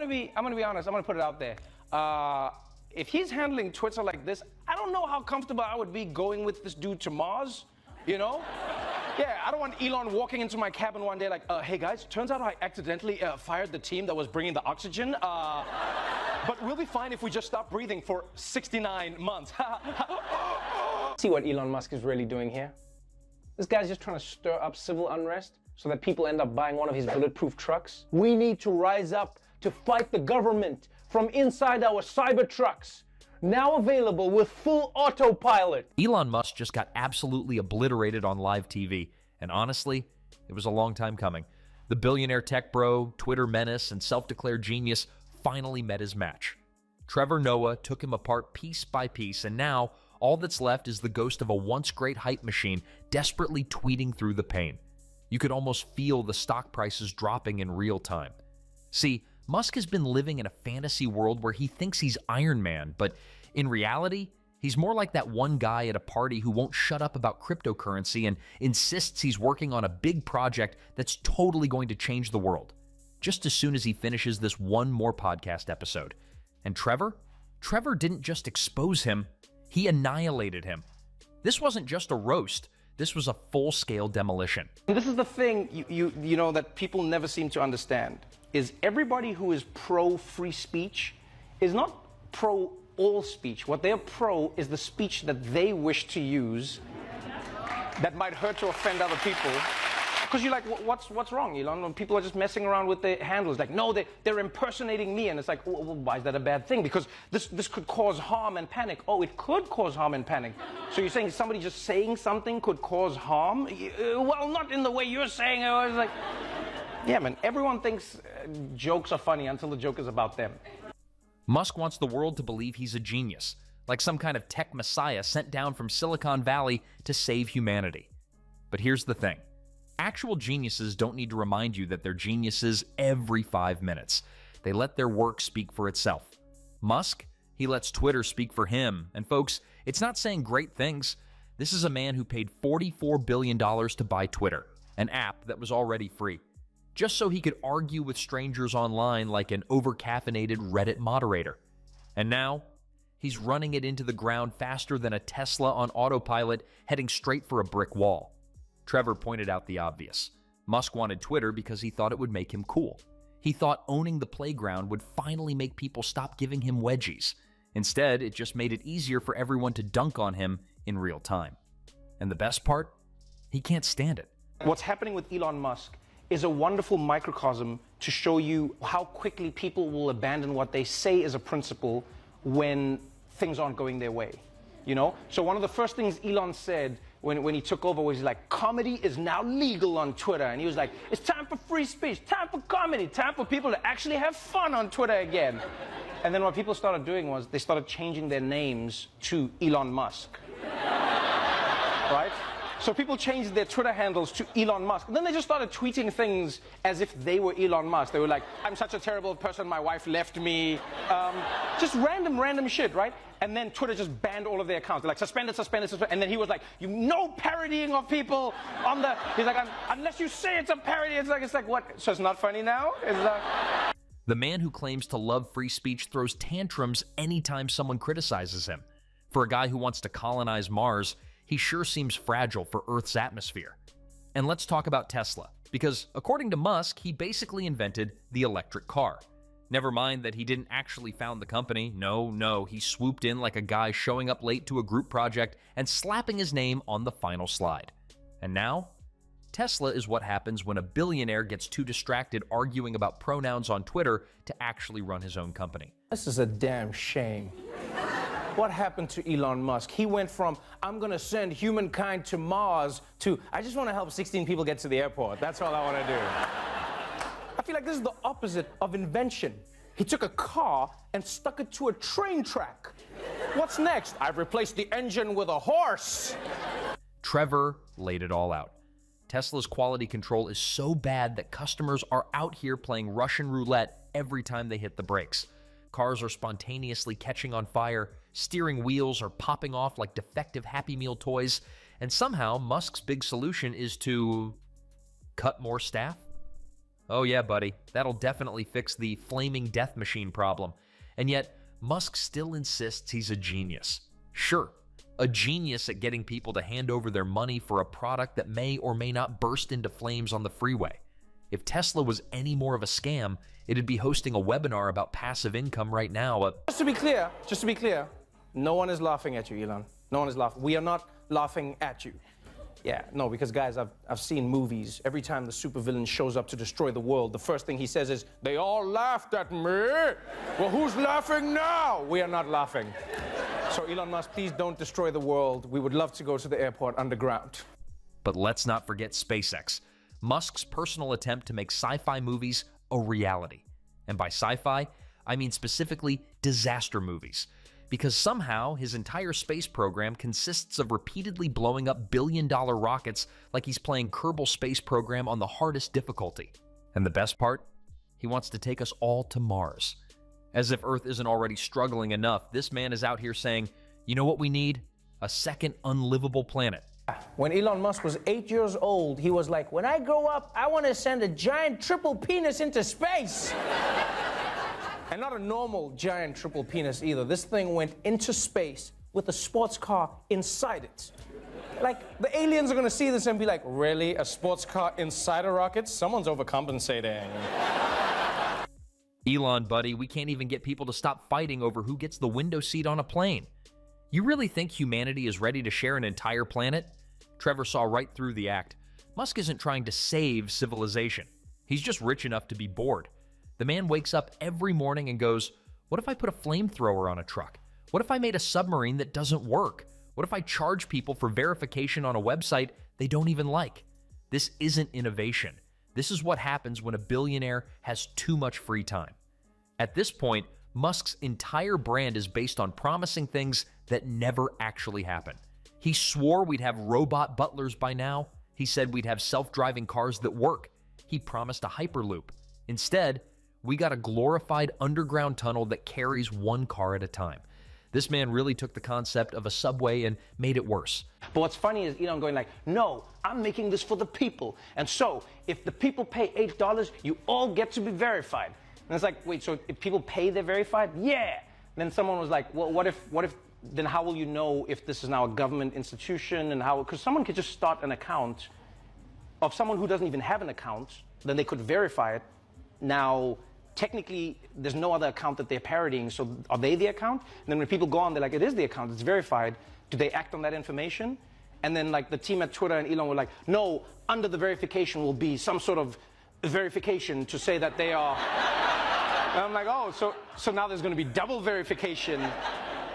I'm gonna be honest. I'm gonna put it out there. If he's handling Twitter like this, I don't know how comfortable I would be going with this dude to Mars. You know? Yeah, I don't want Elon walking into my cabin one day like, hey guys, turns out I accidentally fired the team that was bringing the oxygen. But we'll be fine if we just stop breathing for 69 months. See what Elon Musk is really doing here? This guy's just trying to stir up civil unrest so that people end up buying one of his bulletproof trucks. We need to rise up to fight the government from inside our Cybertrucks, now available with full autopilot. Elon Musk just got absolutely obliterated on live TV, and honestly, it was a long time coming. The billionaire tech bro, Twitter menace, and self-declared genius finally met his match. Trevor Noah took him apart piece by piece, and now all that's left is the ghost of a once great hype machine desperately tweeting through the pain. You could almost feel the stock prices dropping in real time. See, Musk has been living in a fantasy world where he thinks he's Iron Man, but in reality, he's more like that one guy at a party who won't shut up about cryptocurrency and insists he's working on a big project that's totally going to change the world, just as soon as he finishes this one more podcast episode. And Trevor didn't just expose him, he annihilated him. This wasn't just a roast, this was a full-scale demolition. And this is the thing you know that people never seem to understand, is everybody who is pro-free speech is not pro all speech. What they're pro is the speech that they wish to use that might hurt to offend other people. Because you're like, what's wrong, Elon? When people are just messing around with their handles, like, no, they're impersonating me, and it's like, well, why is that a bad thing? Because this could cause harm and panic. Oh, it could cause harm and panic. So you're saying somebody just saying something could cause harm? Well, not in the way you're saying it. It's like, yeah, man, everyone thinks jokes are funny until the joke is about them. Musk wants the world to believe he's a genius, like some kind of tech messiah sent down from Silicon Valley to save humanity. But here's the thing. Actual geniuses don't need to remind you that they're geniuses every 5 minutes. They let their work speak for itself. Musk, he lets Twitter speak for him. And folks, it's not saying great things. This is a man who paid $44 billion to buy Twitter, an app that was already free, just so he could argue with strangers online like an over-caffeinated Reddit moderator. And now, he's running it into the ground faster than a Tesla on autopilot, heading straight for a brick wall. Trevor pointed out the obvious. Musk wanted Twitter because he thought it would make him cool. He thought owning the playground would finally make people stop giving him wedgies. Instead, it just made it easier for everyone to dunk on him in real time. And the best part? He can't stand it. What's happening with Elon Musk is a wonderful microcosm to show you how quickly people will abandon what they say is a principle when things aren't going their way. You know? So one of the first things Elon said when he took over was like, comedy is now legal on Twitter. And he was like, it's time for free speech, time for comedy, time for people to actually have fun on Twitter again. And then what people started doing was they started changing their names to Elon Musk. Right? So people changed their Twitter handles to Elon Musk. And then they just started tweeting things as if they were Elon Musk. They were like, I'm such a terrible person, my wife left me. Just random shit, right? And then Twitter just banned all of their accounts. They're like, suspended. And then he was like, no parodying of people on the... He's like, unless you say it's a parody. It's like, what? So it's not funny now? The man who claims to love free speech throws tantrums anytime someone criticizes him. For a guy who wants to colonize Mars, he sure seems fragile for Earth's atmosphere. And let's talk about Tesla, because according to Musk, he basically invented the electric car. Never mind that he didn't actually found the company. No, he swooped in like a guy showing up late to a group project and slapping his name on the final slide. And now, Tesla is what happens when a billionaire gets too distracted arguing about pronouns on Twitter to actually run his own company. This is a damn shame. What happened to Elon Musk? He went from, I'm going to send humankind to Mars, to, I just want to help 16 people get to the airport. That's all I want to do. I feel like this is the opposite of invention. He took a car and stuck it to a train track. What's next? I've replaced the engine with a horse. Trevor laid it all out. Tesla's quality control is so bad that customers are out here playing Russian roulette every time they hit the brakes. Cars are spontaneously catching on fire, steering wheels are popping off like defective Happy Meal toys, and somehow Musk's big solution is to cut more staff? Oh yeah, buddy, that'll definitely fix the flaming death machine problem. And yet, Musk still insists he's a genius. Sure, a genius at getting people to hand over their money for a product that may or may not burst into flames on the freeway. If Tesla was any more of a scam, it'd be hosting a webinar about passive income right now. Just to be clear, no one is laughing at you, Elon. No one is laughing. We are not laughing at you. Yeah, no, because guys, I've seen movies. Every time the supervillain shows up to destroy the world, the first thing he says is, "They all laughed at me. Well, who's laughing now?" We are not laughing. So Elon Musk, please don't destroy the world. We would love to go to the airport underground. But let's not forget SpaceX, Musk's personal attempt to make sci-fi movies a reality. And by sci-fi, I mean specifically disaster movies. Because somehow his entire space program consists of repeatedly blowing up billion-dollar rockets like he's playing Kerbal Space Program on the hardest difficulty. And the best part? He wants to take us all to Mars. As if Earth isn't already struggling enough, this man is out here saying, you know what we need? A second unlivable planet. When Elon Musk was 8 years old, he was like, when I grow up, I want to send a giant triple penis into space. And not a normal giant triple penis either. This thing went into space with a sports car inside it. Like, the aliens are gonna see this and be like, really? A sports car inside a rocket? Someone's overcompensating. Elon, buddy, we can't even get people to stop fighting over who gets the window seat on a plane. You really think humanity is ready to share an entire planet? Trevor saw right through the act. Musk isn't trying to save civilization. He's just rich enough to be bored. The man wakes up every morning and goes, what if I put a flamethrower on a truck? What if I made a submarine that doesn't work? What if I charge people for verification on a website they don't even like? This isn't innovation. This is what happens when a billionaire has too much free time. At this point, Musk's entire brand is based on promising things that never actually happen. He swore we'd have robot butlers by now. He said we'd have self-driving cars that work. He promised a Hyperloop. Instead, we got a glorified underground tunnel that carries one car at a time. This man really took the concept of a subway and made it worse. But what's funny is Elon going like, no, I'm making this for the people. And so, if the people pay $8, you all get to be verified. And it's like, wait, so if people pay, they're verified? Yeah. And then someone was like, well, what if, then how will you know if this is now a government institution and how, because someone could just start an account of someone who doesn't even have an account, then they could verify it. Now, technically, there's no other account that they're parodying, so are they the account? And then when people go on, they're like, it is the account, it's verified. Do they act on that information? And then like the team at Twitter and Elon were like, no, under the verification will be some sort of verification to say that they are. And I'm like, oh, so now there's gonna be double verification.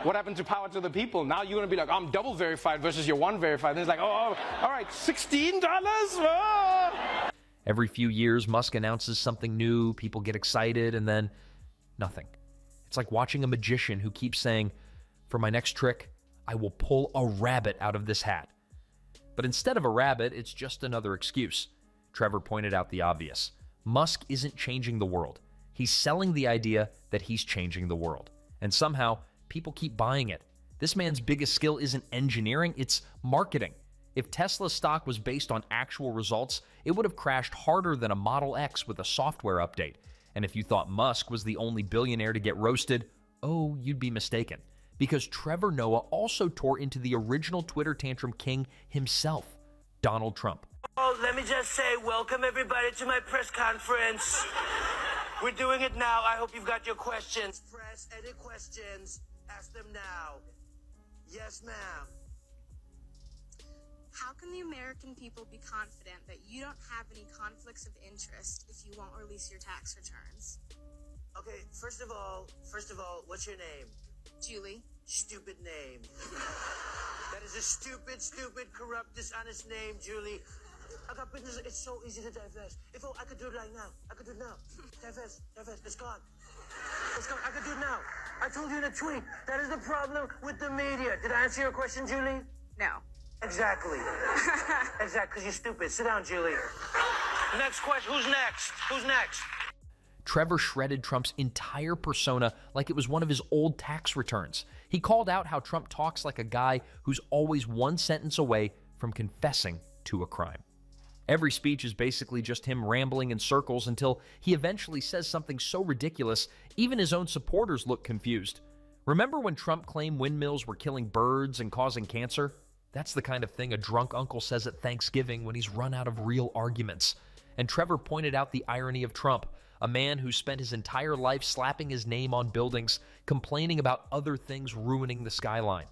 What happened to power to the people? Now you're gonna be like, I'm double verified versus your one verified. And it's like, oh, all right, $16? Oh. Every few years, Musk announces something new, people get excited, and then nothing. It's like watching a magician who keeps saying, for my next trick, I will pull a rabbit out of this hat. But instead of a rabbit, it's just another excuse. Trevor pointed out the obvious. Musk isn't changing the world. He's selling the idea that he's changing the world. And somehow, people keep buying it. This man's biggest skill isn't engineering, it's marketing. If Tesla's stock was based on actual results, it would have crashed harder than a Model X with a software update. And if you thought Musk was the only billionaire to get roasted, oh, you'd be mistaken. Because Trevor Noah also tore into the original Twitter tantrum king himself, Donald Trump. Oh, let me just say, welcome everybody to my press conference. We're doing it now. I hope you've got your questions. Press, any questions, ask them now. Yes, ma'am. How can the American people be confident that you don't have any conflicts of interest if you won't release your tax returns? Okay, first of all, what's your name? Julie. Stupid name. That is a stupid, corrupt, dishonest name, Julie. I got business. It's so easy to divest. If I could do it right now. I could do it now. Divest. It's gone. It's gone. I could do it now. I told you in a tweet. That is the problem with the media. Did I answer your question, Julie? No. Exactly. Exactly, because you're stupid. Sit down, Julie. Next question. Who's next? Trevor shredded Trump's entire persona like it was one of his old tax returns. He called out how Trump talks like a guy who's always one sentence away from confessing to a crime. Every speech is basically just him rambling in circles until he eventually says something so ridiculous, even his own supporters look confused. Remember when Trump claimed windmills were killing birds and causing cancer? That's the kind of thing a drunk uncle says at Thanksgiving when he's run out of real arguments. And Trevor pointed out the irony of Trump, a man who spent his entire life slapping his name on buildings, complaining about other things ruining the skyline.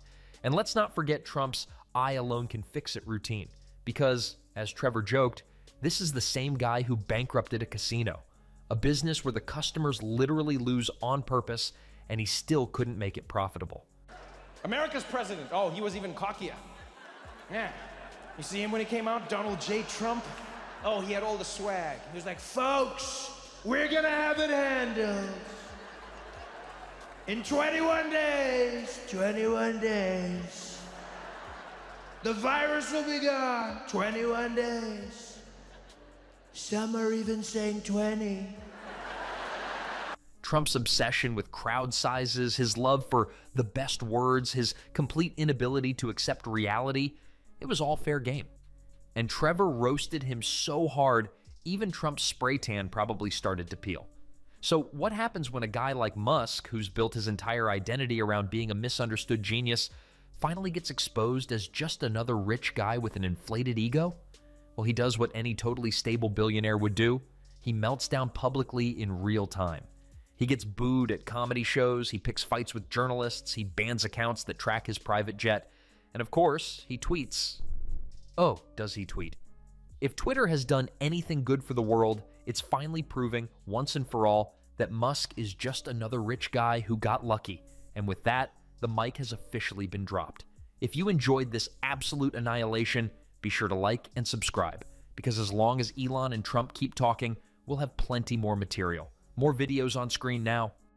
And let's not forget Trump's "I alone can fix it" routine, because, as Trevor joked, this is the same guy who bankrupted a casino, a business where the customers literally lose on purpose, and he still couldn't make it profitable. America's president. Oh, he was even cockier. Yeah. You see him when he came out? Donald J. Trump? Oh, he had all the swag. He was like, folks, we're gonna have it handled. In 21 days, the virus will be gone. 21 days. Some are even saying 20. Trump's obsession with crowd sizes, his love for the best words, his complete inability to accept reality, it was all fair game. And Trevor roasted him so hard, even Trump's spray tan probably started to peel. So what happens when a guy like Musk, who's built his entire identity around being a misunderstood genius, finally gets exposed as just another rich guy with an inflated ego? Well, he does what any totally stable billionaire would do. He melts down publicly in real time. He gets booed at comedy shows, he picks fights with journalists, he bans accounts that track his private jet, and of course, he tweets. Oh, does he tweet? If Twitter has done anything good for the world, it's finally proving, once and for all, that Musk is just another rich guy who got lucky. And with that, the mic has officially been dropped. If you enjoyed this absolute annihilation, be sure to like and subscribe, because as long as Elon and Trump keep talking, we'll have plenty more material. More videos on screen now.